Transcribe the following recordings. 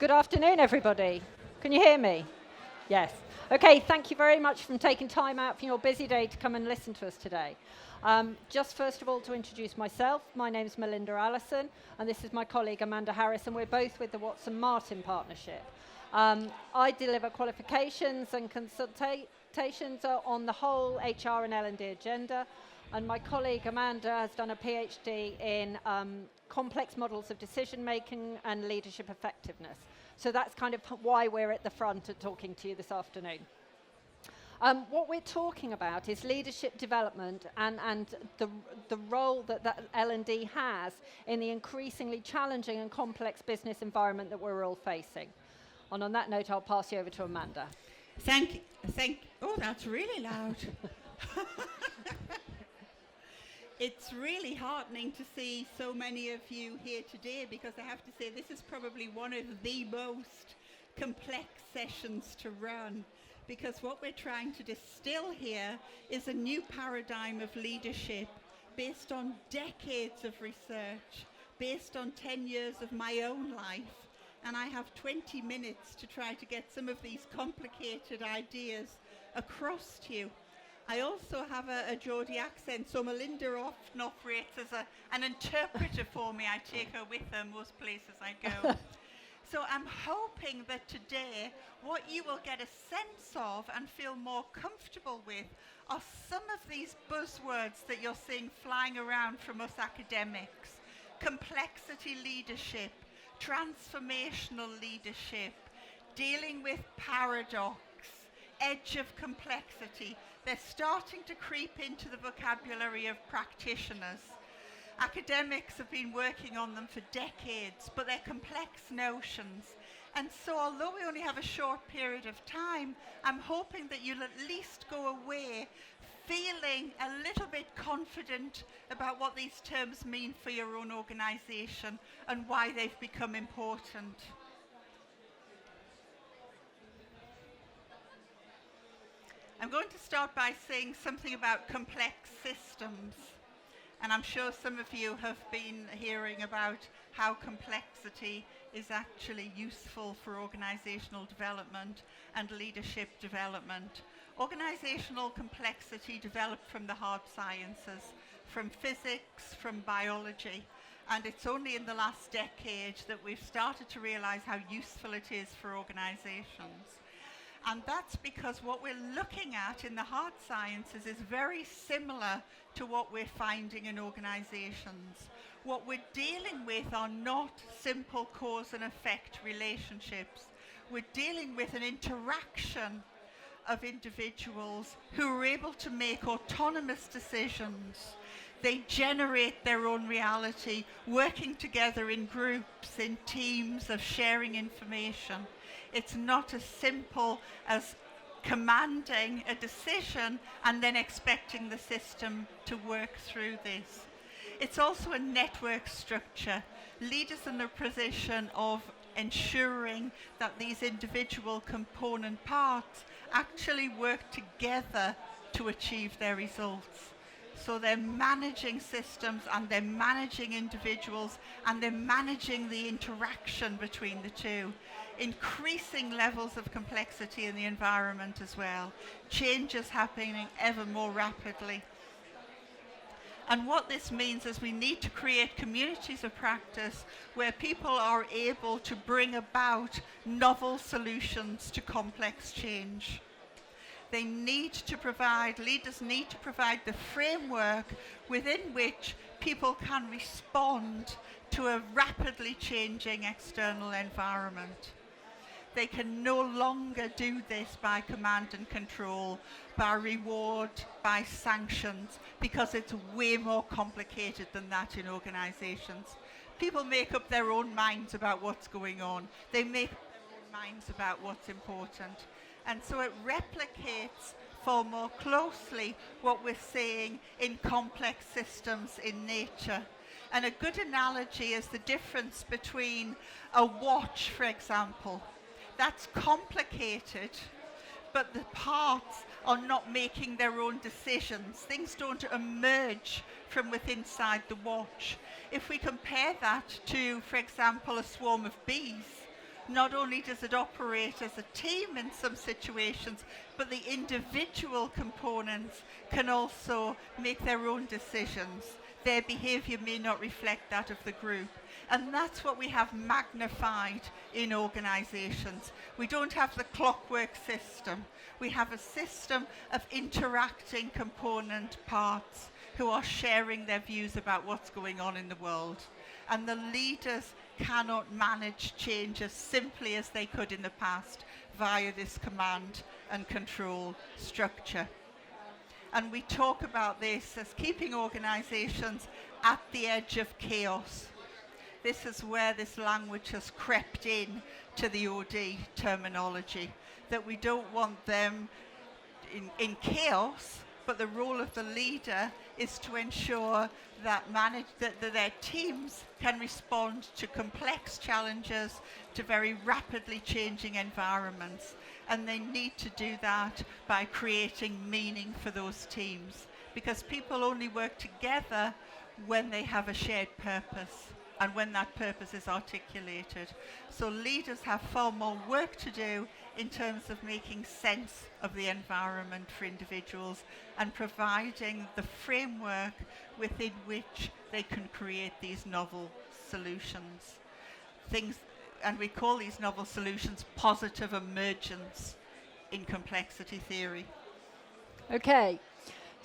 Good afternoon, everybody. Can you hear me? Yes. Okay, thank you very much for taking time out from your busy day to come and listen to us today. Just first of all, to introduce myself, my name is Melinda Allison, and this is my colleague Amanda Harris, and we're both with the Watson Martin Partnership. I deliver qualifications and consultations on the whole HR and L&D agenda, and my colleague Amanda has done a PhD in complex models of decision making and leadership effectiveness. So that's kind of why we're at the front at talking to you this afternoon. What we're talking about is leadership development and the role that L&D has in the increasingly challenging and complex business environment that we're all facing. And on that note, I'll pass you over to Amanda. Oh, that's really loud. It's really heartening to see so many of you here today, because I have to say this is probably one of the most complex sessions to run, because what we're trying to distill here is a new paradigm of leadership based on decades of research, based on 10 years of my own life, and I have 20 minutes to try to get some of these complicated ideas across to you. I also have a Geordie accent, so Melinda often operates as an interpreter for me. I take her with her most places I go. So I'm hoping that today what you will get a sense of and feel more comfortable with are some of these buzzwords that you're seeing flying around from us academics. Complexity leadership, transformational leadership, dealing with paradox, edge of complexity. They're starting to creep into the vocabulary of practitioners. Academics have been working on them for decades, but they're complex notions. And so although we only have a short period of time, I'm hoping that you'll at least go away feeling a little bit confident about what these terms mean for your own organization and why they've become important. I'm going to start by saying something about complex systems. And I'm sure some of you have been hearing about how complexity is actually useful for organizational development and leadership development. Organizational complexity developed from the hard sciences, from physics, from biology. And it's only in the last decade that we've started to realize how useful it is for organizations. And that's because what we're looking at in the hard sciences is very similar to what we're finding in organizations. What we're dealing with are not simple cause and effect relationships. We're dealing with an interaction of individuals who are able to make autonomous decisions. They generate their own reality, working together in groups, in teams of sharing information. It's not as simple as commanding a decision and then expecting the system to work through this. It's also a network structure. Leaders in the position of ensuring that these individual component parts actually work together to achieve their results. So they're managing systems and they're managing individuals and they're managing the interaction between the two. Increasing levels of complexity in the environment as well. Change is happening ever more rapidly. And what this means is we need to create communities of practice where people are able to bring about novel solutions to complex change. Leaders need to provide the framework within which people can respond to a rapidly changing external environment. They can no longer do this by command and control, by reward, by sanctions, because it's way more complicated than that in organizations. People make up their own minds about what's going on. They make up their own minds about what's important. And so it replicates far more closely what we're seeing in complex systems in nature. And a good analogy is the difference between a watch, for example. That's complicated, but the parts are not making their own decisions. Things don't emerge from within inside the watch. If we compare that to, for example, a swarm of bees, not only does it operate as a team in some situations, but the individual components can also make their own decisions. Their behavior may not reflect that of the group. And that's what we have magnified in organizations. We don't have the clockwork system. We have a system of interacting component parts who are sharing their views about what's going on in the world. And the leaders cannot manage change as simply as they could in the past via this command and control structure. And we talk about this as keeping organizations at the edge of chaos. This is where this language has crept in to the OD terminology, that we don't want them in chaos, but the role of the leader is to ensure that their teams can respond to complex challenges, to very rapidly changing environments. And they need to do that by creating meaning for those teams, because people only work together when they have a shared purpose and when that purpose is articulated. So leaders have far more work to do in terms of making sense of the environment for individuals and providing the framework within which they can create these novel solutions. And we call these novel solutions positive emergence in complexity theory. Okay.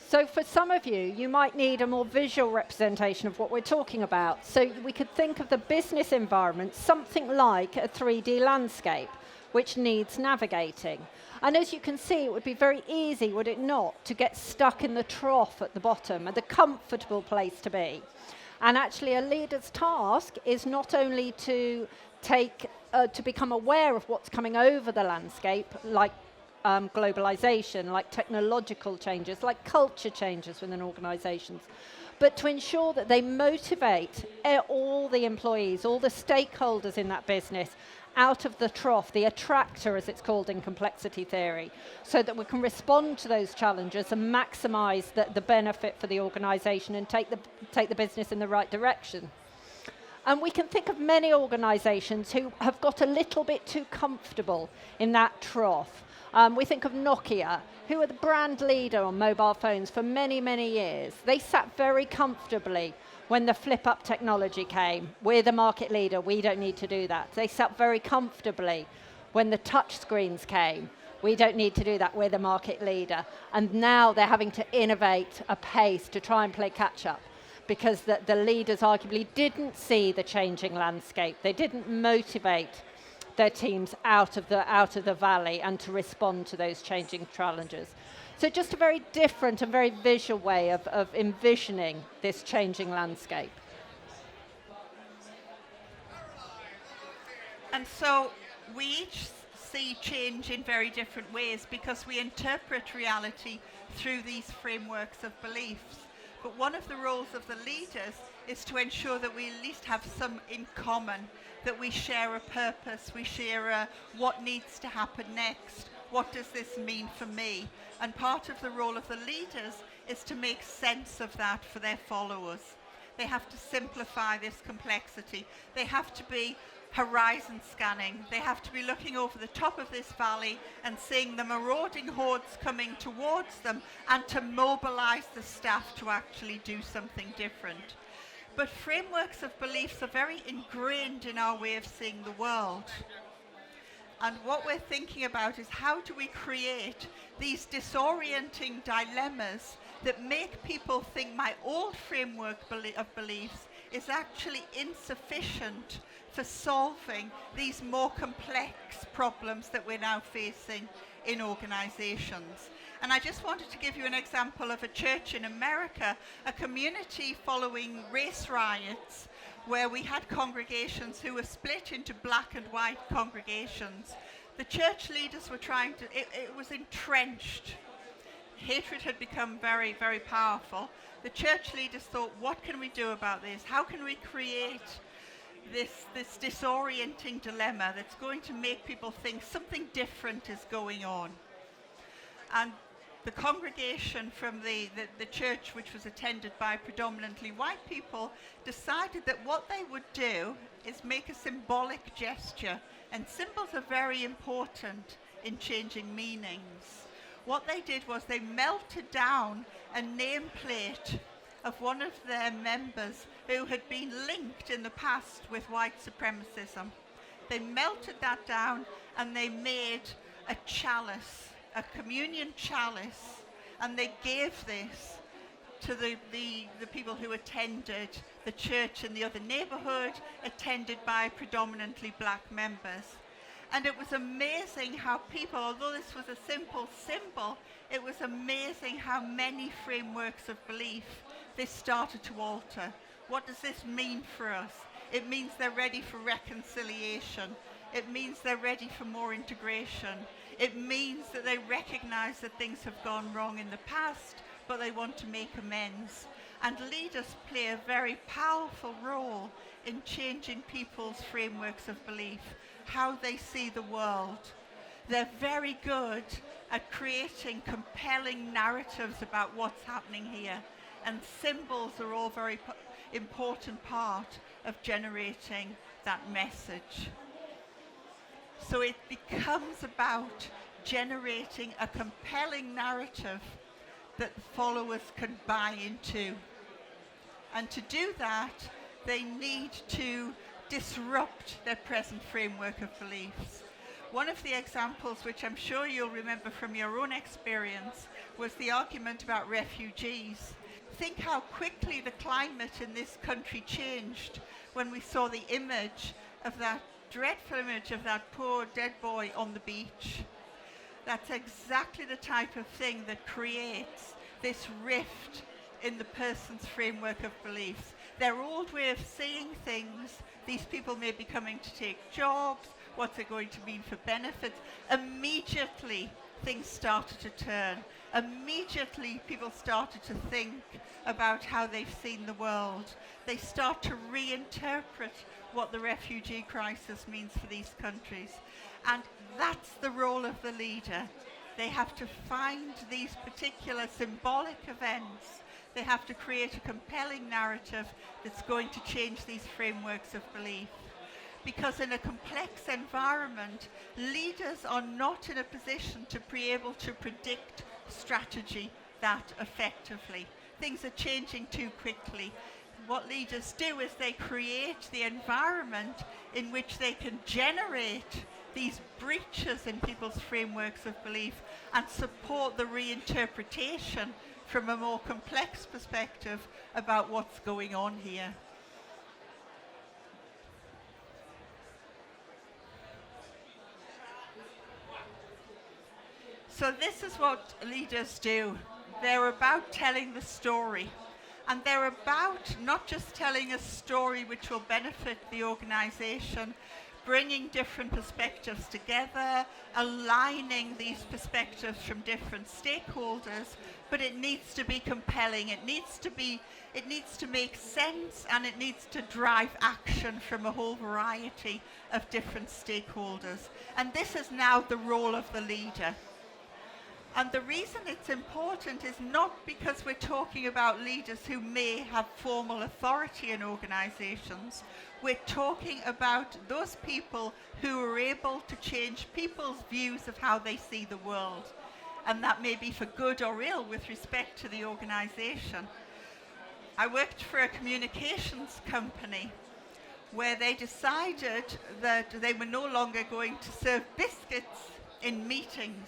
So for some of you, you might need a more visual representation of what we're talking about. So we could think of the business environment something like a 3D landscape, which needs navigating. And as you can see, it would be very easy, would it not, to get stuck in the trough at the bottom, at the comfortable place to be. And actually, a leader's task is not only to become aware of what's coming over the landscape, like globalization, like technological changes, like culture changes within organizations, but to ensure that they motivate all the employees, all the stakeholders in that business out of the trough, the attractor as it's called in complexity theory, so that we can respond to those challenges and maximize the benefit for the organization and take the business in the right direction. And we can think of many organizations who have got a little bit too comfortable in that trough. We think of Nokia, who were the brand leader on mobile phones for many, many years. They sat very comfortably when the flip-up technology came. We're the market leader, we don't need to do that. They sat very comfortably when the touch screens came. We don't need to do that, we're the market leader. And now they're having to innovate apace to try and play catch-up, because the leaders arguably didn't see the changing landscape. They didn't motivate their teams out of the valley and to respond to those changing challenges. So just a very different and very visual way of envisioning this changing landscape. And so we each see change in very different ways because we interpret reality through these frameworks of beliefs. But one of the roles of the leaders is to ensure that we at least have some in common, that we share a purpose, we share what needs to happen next, what does this mean for me? And part of the role of the leaders is to make sense of that for their followers. They have to simplify this complexity. They have to be horizon scanning. They have to be looking over the top of this valley and seeing the marauding hordes coming towards them and to mobilize the staff to actually do something different. But frameworks of beliefs are very ingrained in our way of seeing the world. And what we're thinking about is how do we create these disorienting dilemmas that make people think my old framework of beliefs is actually insufficient for solving these more complex problems that we're now facing in organizations. And I just wanted to give you an example of a church in America, a community following race riots, where we had congregations who were split into black and white congregations. The church leaders were it was entrenched. Hatred had become very, very powerful. The church leaders thought, what can we do about this? How can we create this disorienting dilemma that's going to make people think something different is going on? And the congregation from the church, which was attended by predominantly white people, decided that what they would do is make a symbolic gesture, and symbols are very important in changing meanings. What they did was they melted down a nameplate of one of their members who had been linked in the past with white supremacism. They melted that down and they made a chalice, a communion chalice, and they gave this to the people who attended the church in the other neighborhood, attended by predominantly black members. And it was amazing how people, although this was a simple symbol, it was amazing how many frameworks of belief this started to alter. What does this mean for us? It means they're ready for reconciliation. It means they're ready for more integration. It means that they recognize that things have gone wrong in the past, but they want to make amends. And leaders play a very powerful role in changing people's frameworks of belief, how they see the world. They're very good at creating compelling narratives about what's happening here. And symbols are all very important part of generating that message. So it becomes about generating a compelling narrative that followers can buy into. And to do that, they need to disrupt their present framework of beliefs. One of the examples, which I'm sure you'll remember from your own experience, was the argument about refugees. Think how quickly the climate in this country changed when we saw the image of that dreadful image of that poor dead boy on the beach. That's exactly the type of thing that creates this rift in the person's framework of beliefs. Their old way of seeing things, these people may be coming to take jobs, what's it going to mean for benefits? Immediately things started to turn. Immediately people started to think about how they've seen the world. They start to reinterpret what the refugee crisis means for these countries. And that's the role of the leader. They have to find these particular symbolic events. They have to create a compelling narrative that's going to change these frameworks of belief. Because in a complex environment, leaders are not in a position to be able to predict strategy that effectively. Things are changing too quickly. What leaders do is they create the environment in which they can generate these breaches in people's frameworks of belief and support the reinterpretation from a more complex perspective about what's going on here. So this is what leaders do. They're about telling the story. And they're about not just telling a story which will benefit the organization, bringing different perspectives together, aligning these perspectives from different stakeholders, but it needs to be compelling. It needs to make sense, and it needs to drive action from a whole variety of different stakeholders. And this is now the role of the leader. And the reason it's important is not because we're talking about leaders who may have formal authority in organizations. We're talking about those people who are able to change people's views of how they see the world. And that may be for good or ill with respect to the organization. I worked for a communications company where they decided that they were no longer going to serve biscuits in meetings.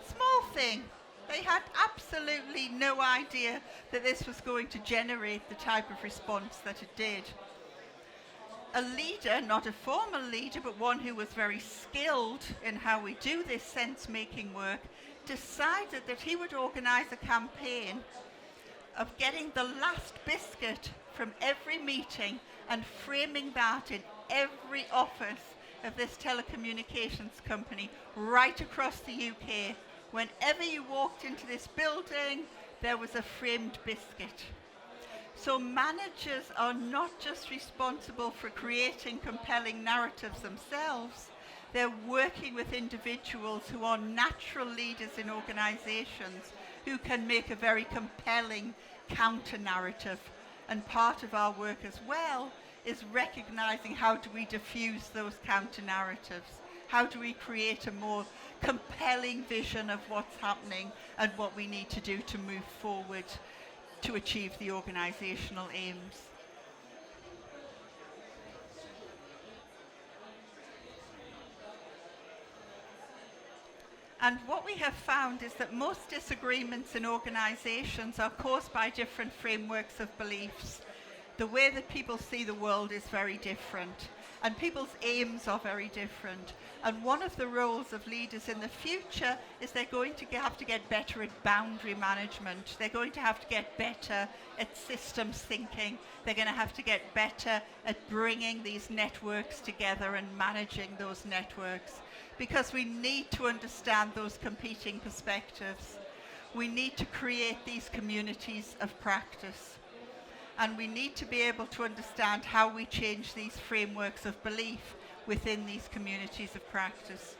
Small thing. They had absolutely no idea that this was going to generate the type of response that it did. A leader, not a formal leader, but one who was very skilled in how we do this sense-making work, decided that he would organize a campaign of getting the last biscuit from every meeting and framing that in every office of this telecommunications company right across the UK. Whenever you walked into this building, there was a framed biscuit. So managers are not just responsible for creating compelling narratives themselves, they're working with individuals who are natural leaders in organizations who can make a very compelling counter-narrative. And part of our work as well is recognizing how do we diffuse those counter-narratives. How do we create a more compelling vision of what's happening and what we need to do to move forward to achieve the organizational aims. And what we have found is that most disagreements in organizations are caused by different frameworks of beliefs. The way that people see the world is very different, and people's aims are very different. And one of the roles of leaders in the future is they're going to have to get better at boundary management. They're going to have to get better at systems thinking. They're going to have to get better at bringing these networks together and managing those networks, because we need to understand those competing perspectives. We need to create these communities of practice. And we need to be able to understand how we change these frameworks of belief within these communities of practice.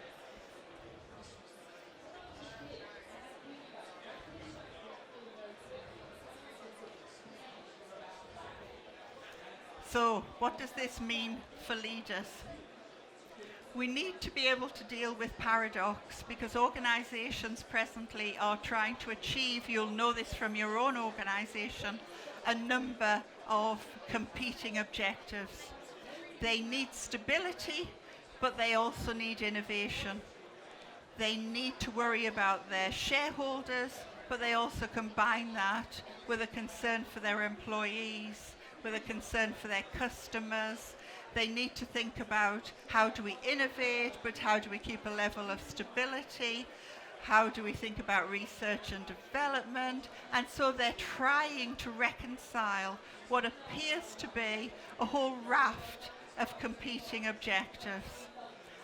So, what does this mean for leaders? We need to be able to deal with paradox, because organizations presently are trying to achieve, you'll know this from your own organization, a number of competing objectives. They need stability, but they also need innovation. They need to worry about their shareholders, but they also combine that with a concern for their employees, with a concern for their customers. They need to think about how do we innovate, but how do we keep a level of stability? How do we think about research and development? And so they're trying to reconcile what appears to be a whole raft of competing objectives.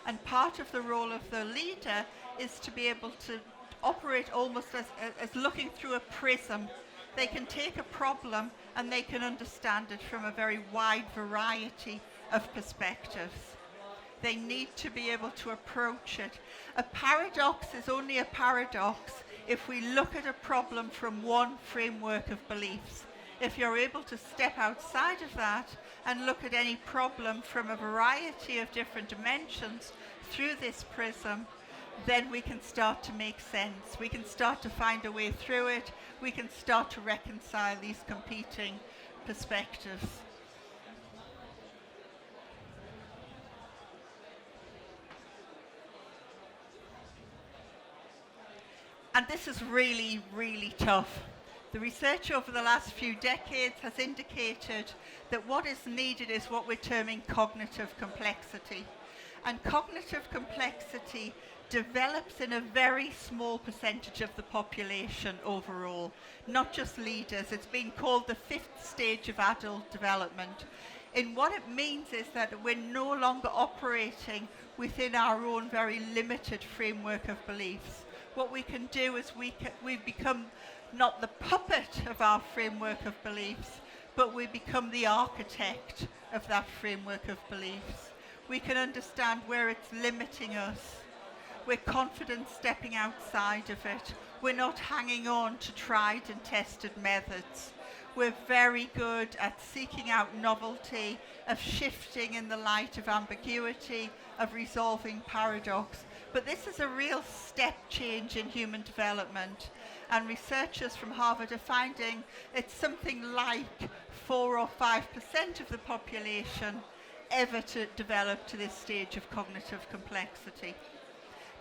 And part of the role of the leader is to be able to operate almost as looking through a prism. They can take a problem and they can understand it from a very wide variety of perspectives. They need to be able to approach it. A paradox is only a paradox if we look at a problem from one framework of beliefs. If you're able to step outside of that and look at any problem from a variety of different dimensions through this prism, then we can start to make sense. We can start to find a way through it. We can start to reconcile these competing perspectives. And this is really, really tough. The research over the last few decades has indicated that what is needed is what we're terming cognitive complexity. And cognitive complexity develops in a very small percentage of the population overall, not just leaders. It's been called the fifth stage of adult development. And what it means is that we're no longer operating within our own very limited framework of beliefs. What we can do is we become not the puppet of our framework of beliefs, but we become the architect of that framework of beliefs. We can understand where it's limiting us. We're confident stepping outside of it. We're not hanging on to tried and tested methods. We're very good at seeking out novelty, of shifting in the light of ambiguity, of resolving paradox. But this is a real step change in human development. And researchers from Harvard are finding it's something like 4 or 5% of the population ever to develop to this stage of cognitive complexity.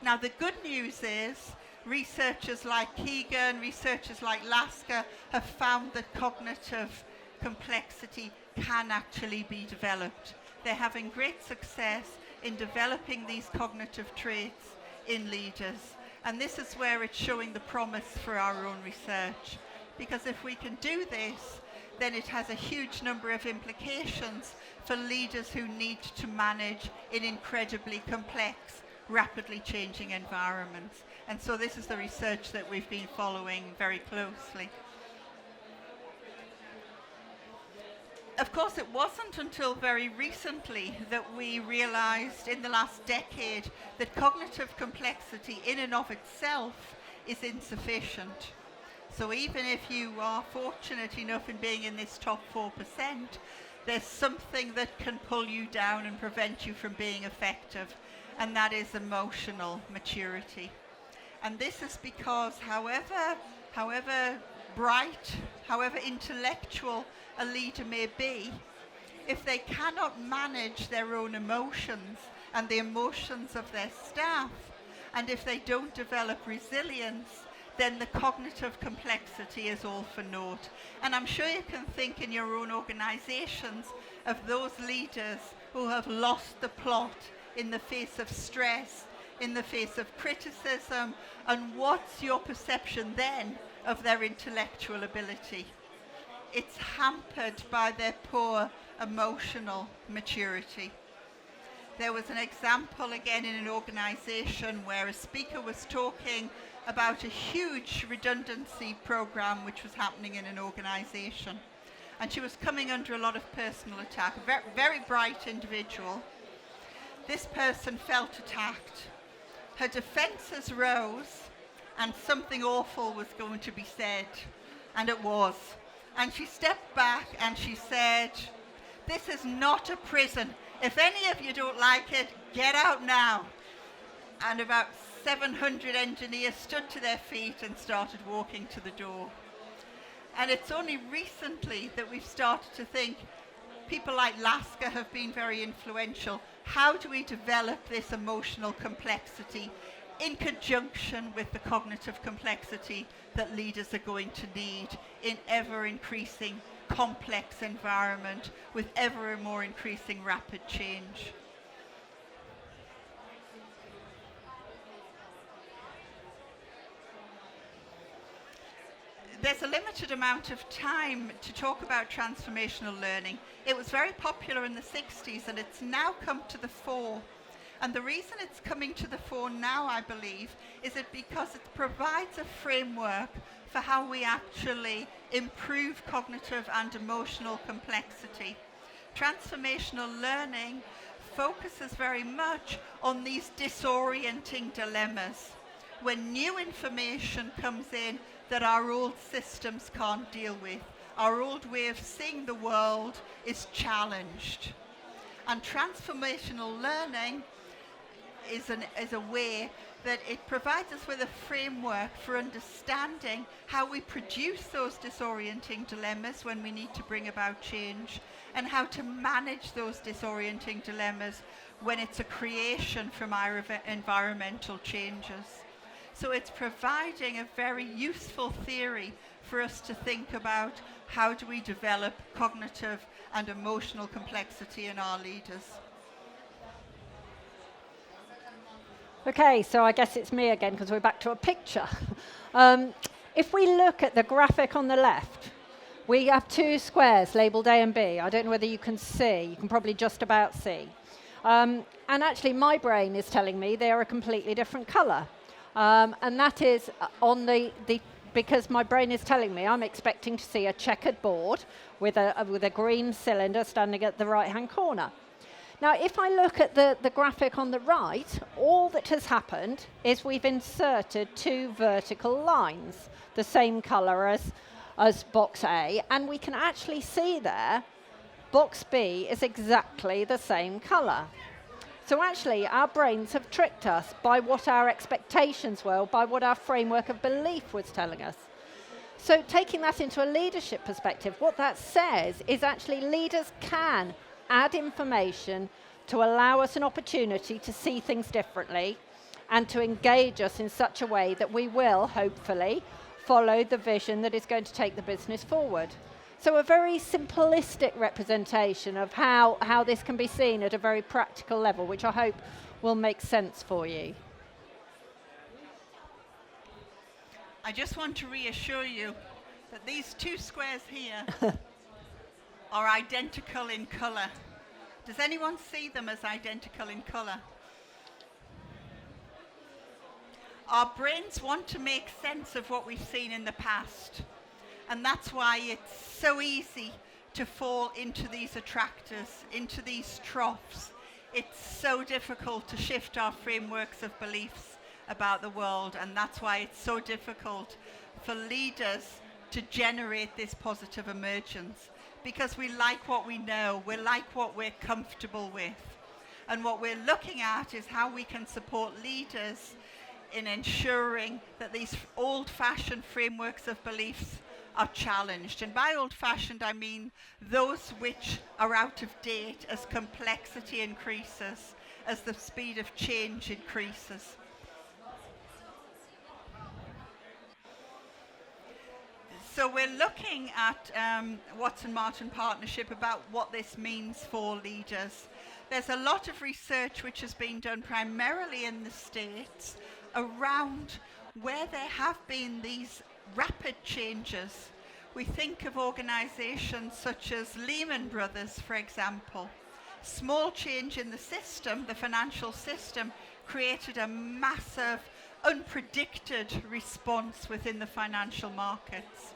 Now, the good news is researchers like Keegan, researchers like Lasker have found that cognitive complexity can actually be developed. They're having great success in developing these cognitive traits in leaders. And this is where it's showing the promise for our own research. Because if we can do this, then it has a huge number of implications for leaders who need to manage in incredibly complex, rapidly changing environments. And so this is the research that we've been following very closely. Of course, it wasn't until very recently that we realized in the last decade that cognitive complexity in and of itself is insufficient. So even if you are fortunate enough in being in this top 4%, there's something that can pull you down and prevent you from being effective, and that is emotional maturity. And this is because however bright, however intellectual a leader may be, if they cannot manage their own emotions and the emotions of their staff, and if they don't develop resilience, then the cognitive complexity is all for naught. And I'm sure you can think in your own organizations of those leaders who have lost the plot in the face of stress, in the face of criticism, and what's your perception then of their intellectual ability? It's hampered by their poor emotional maturity. There was an example again in an organization where a speaker was talking about a huge redundancy program which was happening in an organization. And she was coming under a lot of personal attack, a very, very bright individual. This person felt attacked. Her defenses rose and something awful was going to be said, and it was. And she stepped back and she said, "This is not a prison. If any of you don't like it, get out now." And about 700 engineers stood to their feet and started walking to the door. And it's only recently that we've started to think, people like Lasker have been very influential. How do we develop this emotional complexity in conjunction with the cognitive complexity that leaders are going to need in ever-increasing complex environment with ever more increasing rapid change? There's a limited amount of time to talk about transformational learning. It was very popular in the 60s and it's now come to the fore. And the reason it's coming to the fore now, I believe, is it because it provides a framework for how we actually improve cognitive and emotional complexity. Transformational learning focuses very much on these disorienting dilemmas. When new information comes in that our old systems can't deal with, our old way of seeing the world is challenged. And transformational learning is a way that it provides us with a framework for understanding how we produce those disorienting dilemmas when we need to bring about change, and how to manage those disorienting dilemmas when it's a creation from our environmental changes. So it's providing a very useful theory for us to think about how do we develop cognitive and emotional complexity in our leaders. Okay, so I guess it's me again because we're back to a picture. If we look at the graphic on the left, we have two squares labelled A and B. I don't know whether you can see. You can probably just about see. And actually, my brain is telling me they are a completely different colour. And that is because my brain is telling me I'm expecting to see a checkered board with a green cylinder standing at the right-hand corner. Now, if I look at the graphic on the right, all that has happened is we've inserted two vertical lines, the same colour as box A, and we can actually see there box B is exactly the same colour. So actually, our brains have tricked us by what our expectations were, by what our framework of belief was telling us. So taking that into a leadership perspective, what that says is actually leaders can add information to allow us an opportunity to see things differently and to engage us in such a way that we will, hopefully, follow the vision that is going to take the business forward. So a very simplistic representation of how this can be seen at a very practical level, which I hope will make sense for you. I just want to reassure you that these two squares here are identical in colour. Does anyone see them as identical in colour? Our brains want to make sense of what we've seen in the past. And that's why it's so easy to fall into these attractors, into these troughs. It's so difficult to shift our frameworks of beliefs about the world, and that's why it's so difficult for leaders to generate this positive emergence, because we like what we know, we like what we're comfortable with. And what we're looking at is how we can support leaders in ensuring that these old-fashioned frameworks of beliefs are challenged. And by old-fashioned, I mean those which are out of date as complexity increases, as the speed of change increases. So we're looking at Watson-Martin partnership about what this means for leaders. There's a lot of research which has been done primarily in the States around where there have been these rapid changes. We think of organizations such as Lehman Brothers, for example. Small change in the system, the financial system, created a massive, unpredicted response within the financial markets.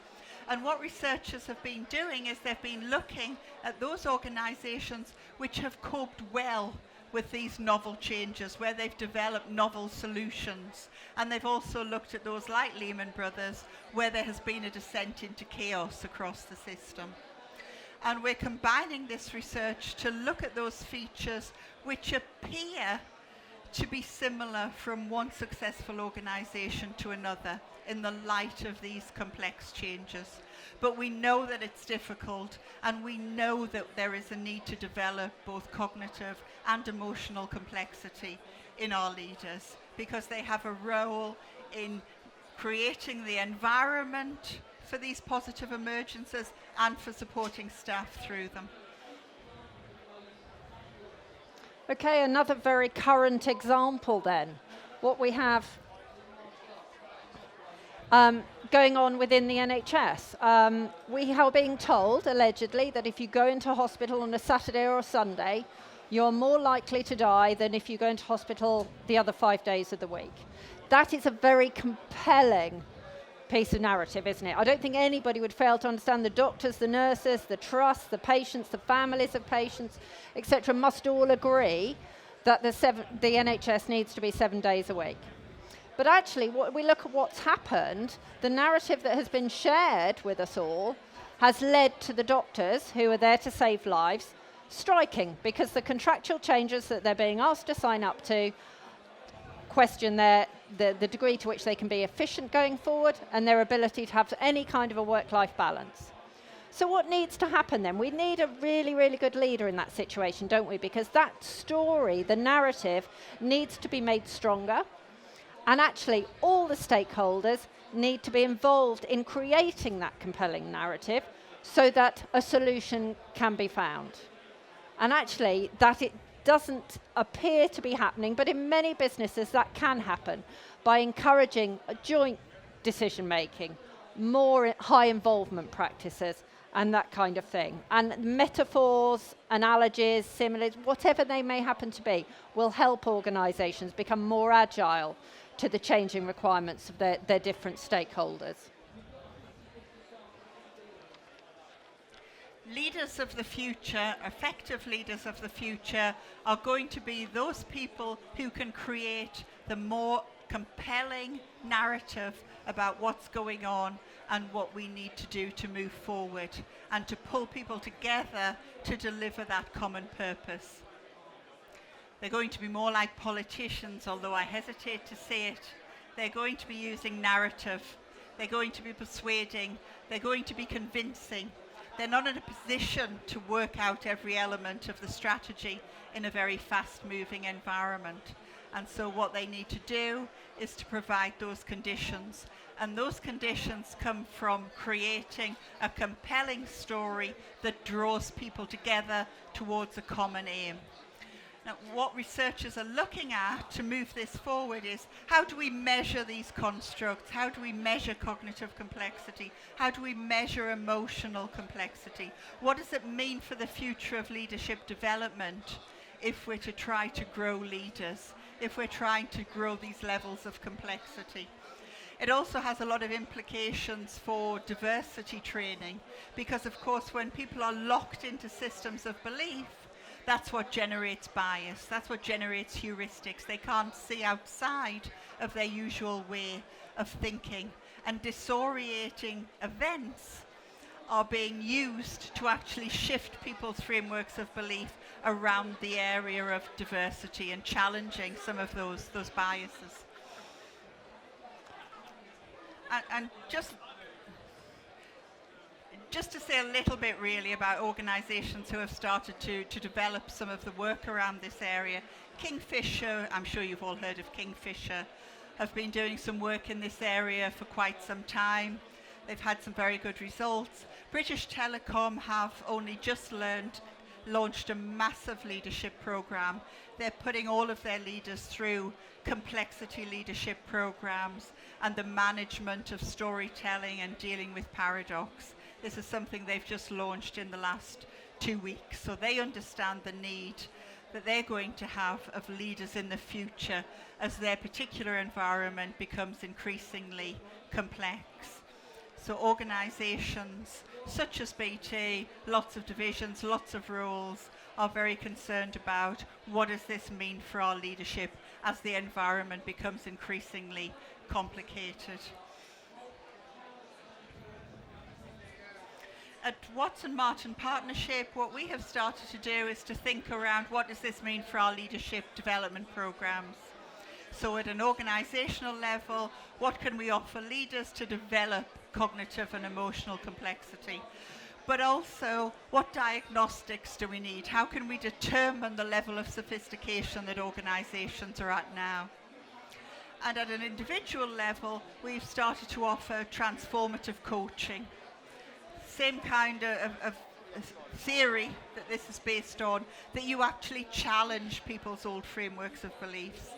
And what researchers have been doing is they've been looking at those organizations which have coped well with these novel changes, where they've developed novel solutions. And they've also looked at those like Lehman Brothers, where there has been a descent into chaos across the system. And we're combining this research to look at those features which appear to be similar from one successful organization to another in the light of these complex changes. But we know that it's difficult, and we know that there is a need to develop both cognitive and emotional complexity in our leaders, because they have a role in creating the environment for these positive emergences and for supporting staff through them. Okay, another very current example then. What we have going on within the NHS. We are being told, allegedly, that if you go into hospital on a Saturday or a Sunday, you're more likely to die than if you go into hospital the other 5 days of the week. That is a very compelling piece of narrative, isn't it? I don't think anybody would fail to understand the doctors, the nurses, the trusts, the patients, the families of patients, etc., must all agree that the NHS needs to be 7 days a week. But actually, we look at what's happened, the narrative that has been shared with us all has led to the doctors, who are there to save lives, striking, because the contractual changes that they're being asked to sign up to question the degree to which they can be efficient going forward and their ability to have any kind of a work-life balance. So what needs to happen then? We need a really, really good leader in that situation, don't we? Because that story, the narrative, needs to be made stronger. And actually, all the stakeholders need to be involved in creating that compelling narrative so that a solution can be found. And actually, that it doesn't appear to be happening, but in many businesses that can happen by encouraging a joint decision-making, more high involvement practices, and that kind of thing. And metaphors, analogies, similes, whatever they may happen to be, will help organizations become more agile to the changing requirements of their different stakeholders. Leaders of the future, effective leaders of the future, are going to be those people who can create the more compelling narrative about what's going on and what we need to do to move forward, and to pull people together to deliver that common purpose. They're going to be more like politicians, although I hesitate to say it. They're going to be using narrative. They're going to be persuading. They're going to be convincing. They're not in a position to work out every element of the strategy in a very fast-moving environment. And so what they need to do is to provide those conditions. And those conditions come from creating a compelling story that draws people together towards a common aim. Now, what researchers are looking at to move this forward is, how do we measure these constructs? How do we measure cognitive complexity? How do we measure emotional complexity? What does it mean for the future of leadership development if we're to try to grow leaders, if we're trying to grow these levels of complexity? It also has a lot of implications for diversity training, because of course when people are locked into systems of belief, that's what generates bias. That's what generates heuristics. They can't see outside of their usual way of thinking. And disorientating events are being used to actually shift people's frameworks of belief around the area of diversity and challenging some of those biases. And just to say a little bit really about organisations who have started to develop some of the work around this area. Kingfisher, I'm sure you've all heard of Kingfisher, have been doing some work in this area for quite some time. They've had some very good results. British Telecom have only just launched a massive leadership program. They're putting all of their leaders through complexity leadership programs and the management of storytelling and dealing with paradox. This is something they've just launched in the last 2 weeks. So they understand the need that they're going to have of leaders in the future as their particular environment becomes increasingly complex. So organisations such as BT, lots of divisions, lots of roles, are very concerned about what does this mean for our leadership as the environment becomes increasingly complicated. At Watson Martin Partnership, what we have started to do is to think around what does this mean for our leadership development programs. So at an organisational level, what can we offer leaders to develop cognitive and emotional complexity? But also, what diagnostics do we need? How can we determine the level of sophistication that organisations are at now? And at an individual level, we've started to offer transformative coaching. Same kind of theory that this is based on, that you actually challenge people's old frameworks of beliefs.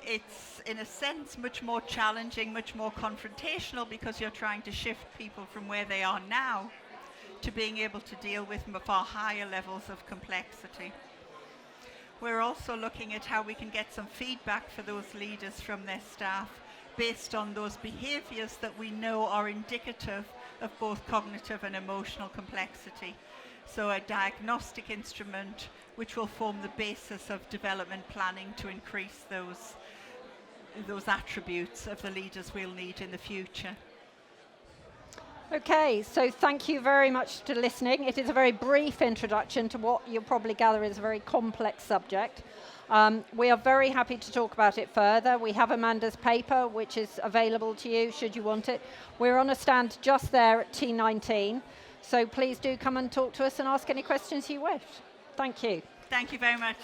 It's, in a sense, much more challenging, much more confrontational, because you're trying to shift people from where they are now to being able to deal with far higher levels of complexity. We're also looking at how we can get some feedback for those leaders from their staff based on those behaviours that we know are indicative of both cognitive and emotional complexity. So a diagnostic instrument which will form the basis of development planning to increase those attributes of the leaders we'll need in the future. Okay, so thank you very much for listening. It is a very brief introduction to what you'll probably gather is a very complex subject. We are very happy to talk about it further. We have Amanda's paper, which is available to you should you want it. We're on a stand just there at T19, so please do come and talk to us and ask any questions you wish. Thank you. Thank you very much.